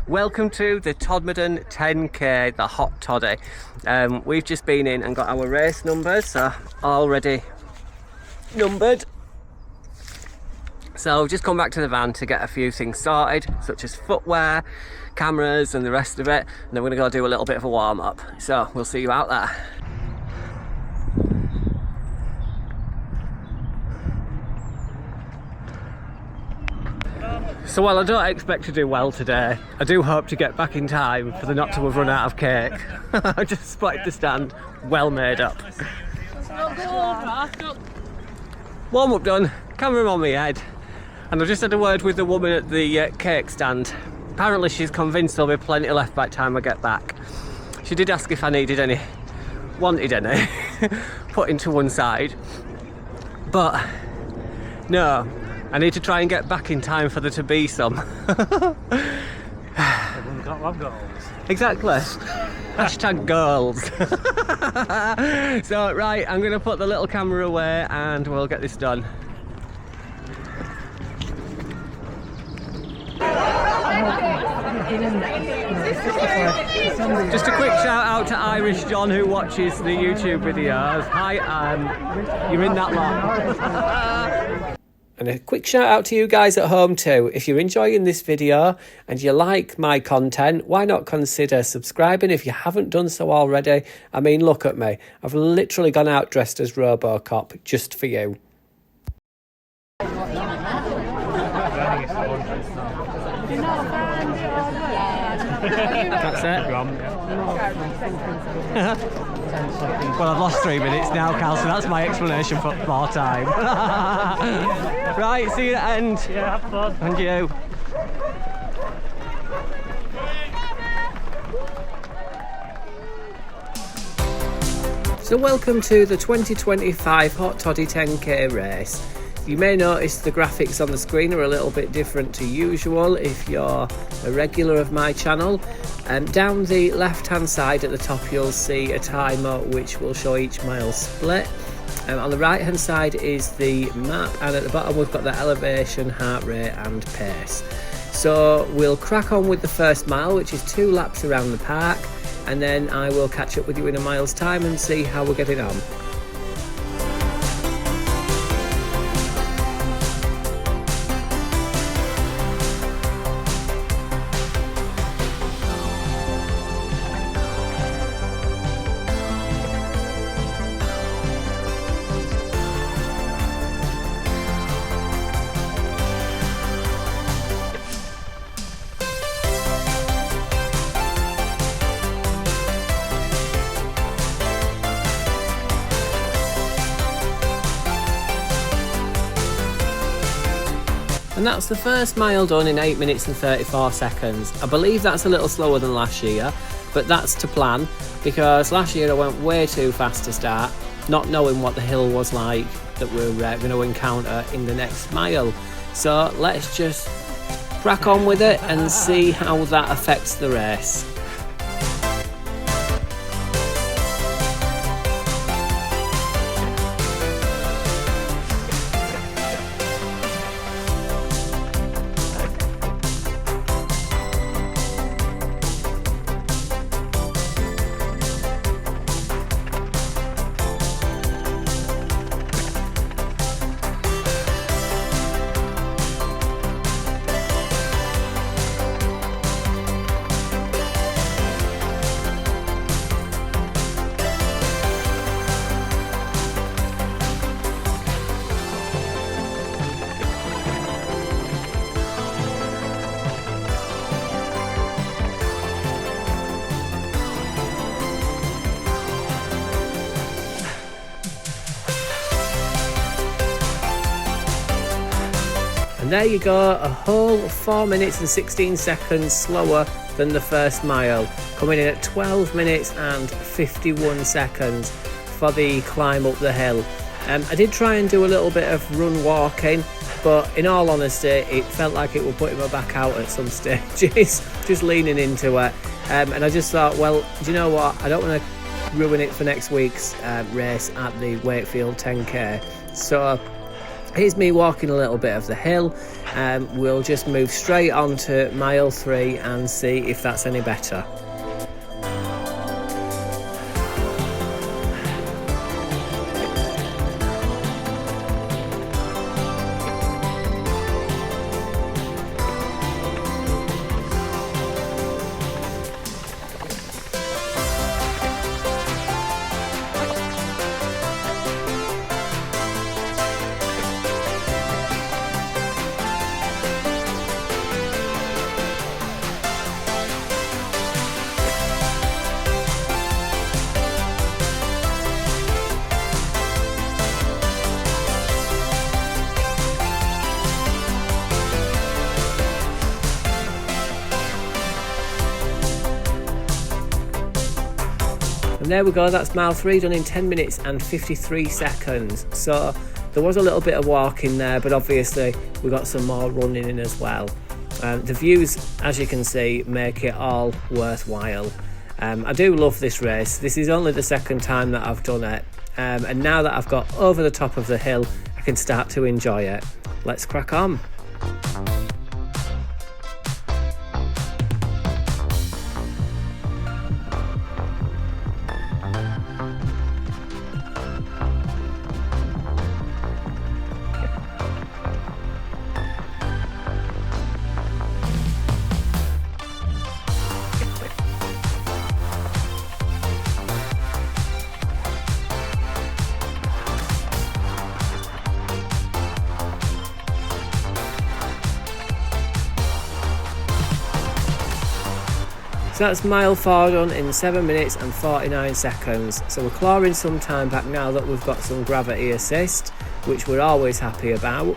Welcome to the Todmorden 10k, the hot toddy. We've just been in and got our race numbers, so already numbered. So just come back to the van to get a few things sorted, such as footwear, cameras and the rest of it, and then we're gonna go do a little bit of a warm-up. So we'll see you out there. So while I don't expect to do well today, I do hope to get back in time for the not to have run out of cake. I just spotted the stand, well made up. Warm up done, camera on my head, and I just had a word with the woman at the cake stand. Apparently she's convinced there'll be plenty left by the time I get back. She did ask if I wanted any, put into one side, but no. I need to try and get back in time for there to be some. Everyone's got love goals. Exactly. Hashtag girls. So, right, I'm going to put the little camera away and we'll get this done. Just a quick shout out to Irish John who watches the YouTube videos. Hi, you're in that lot. And a quick shout out to you guys at home too. If you're enjoying this video and you like my content, why not consider subscribing if you haven't done so already? I mean, look at me. I've literally gone out dressed as RoboCop just for you. That's it. Well, I've lost 3 minutes now, Cal, so that's my explanation for more time. Right, see you at the end. Yeah, have fun. And you. So welcome to the 2025 Hot Toddy 10k race. You may notice the graphics on the screen are a little bit different to usual if you're a regular of my channel. Down the left hand side at the top you'll see a timer which will show each mile split. On the right hand side is the map, and at the bottom we've got the elevation, heart rate and pace. So we'll crack on with the first mile, which is 2 laps around the park, and then I will catch up with you in a mile's time and see how we're getting on. And that's the first mile done in 8 minutes and 34 seconds. I believe that's a little slower than last year, but that's to plan, because last year I went way too fast to start, not knowing what the hill was like that we're going to encounter in the next mile. So let's just crack on with it and see how that affects the race. And there you go, a whole 4 minutes and 16 seconds slower than the first mile, coming in at 12 minutes and 51 seconds for the climb up the hill. I did try and do a little bit of run walking, but in all honesty it felt like it was putting my back out at some stages, just leaning into it. And I just thought, well, do you know what, I don't want to ruin it for next week's race at the Wakefield 10k. So Here's me walking a little bit of the hill. We'll just move straight on to mile 3 and see if that's any better. And there we go, that's mile 3 done in 10 minutes and 53 seconds. So there was a little bit of walking there, but obviously we got some more running in as well. The views, as you can see, make it all worthwhile. I do love this race. This is only the second time that I've done it. And now that I've got over the top of the hill, I can start to enjoy it. Let's crack on. So that's mile 4 done in 7 minutes and 49 seconds. So we're clawing some time back now that we've got some gravity assist, which we're always happy about.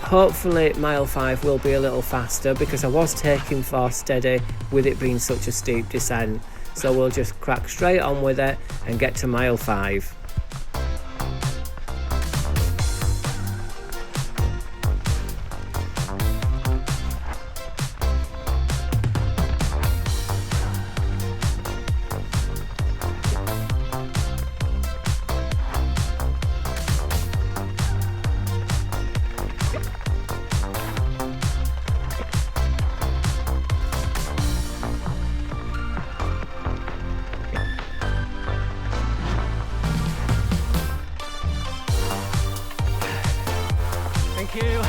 Hopefully mile 5 will be a little faster because I was taking 4 steady with it being such a steep descent. So we'll just crack straight on with it and get to mile 5. Thank you.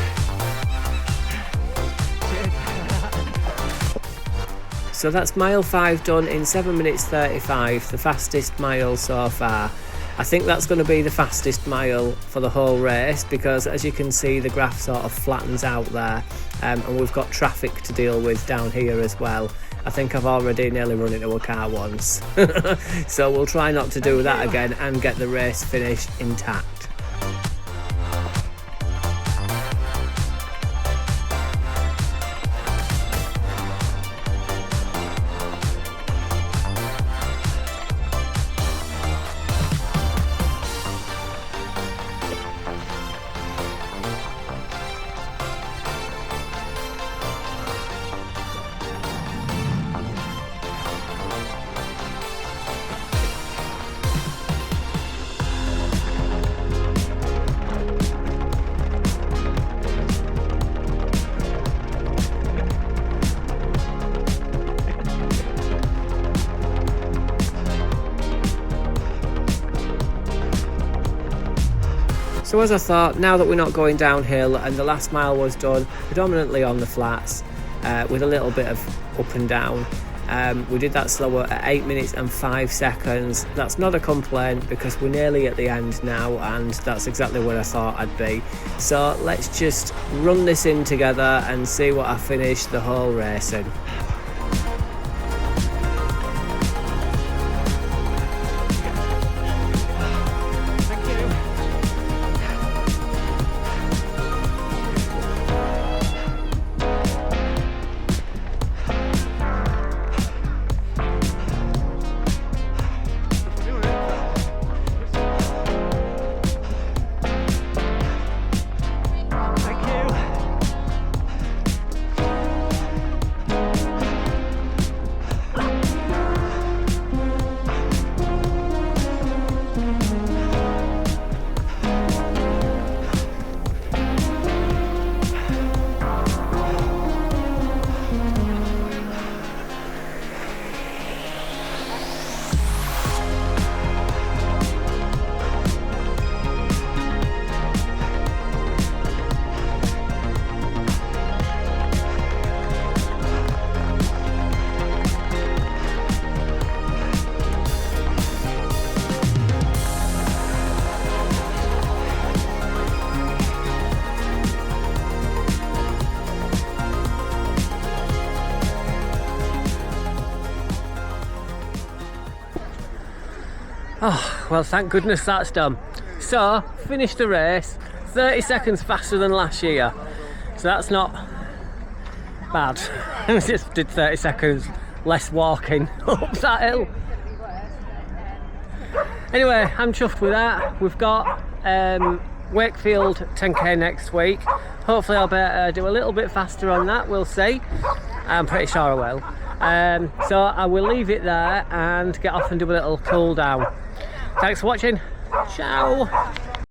So that's mile 5 done in 7 minutes 35, the fastest mile so far. I think that's going to be the fastest mile for the whole race because, as you can see, the graph sort of flattens out there, and we've got traffic to deal with down here as well. I think I've already nearly run into a car once. So we'll try not to do that again and get the race finished intact. So as I thought, now that we're not going downhill and the last mile was done predominantly on the flats with a little bit of up and down, we did that slower at 8 minutes and 5 seconds. That's not a complaint because we're nearly at the end now and that's exactly where I thought I'd be. So let's just run this in together and see what I finish the whole race in. Oh, well, thank goodness that's done. So, finished the race 30 seconds faster than last year. So that's not bad. I just did 30 seconds less walking up that hill. Anyway, I'm chuffed with that. We've got Wakefield 10k next week. Hopefully I'll better do a little bit faster on that, we'll see. I'm pretty sure I will. So I will leave it there and get off and do a little cool down. Thanks for watching. Ciao.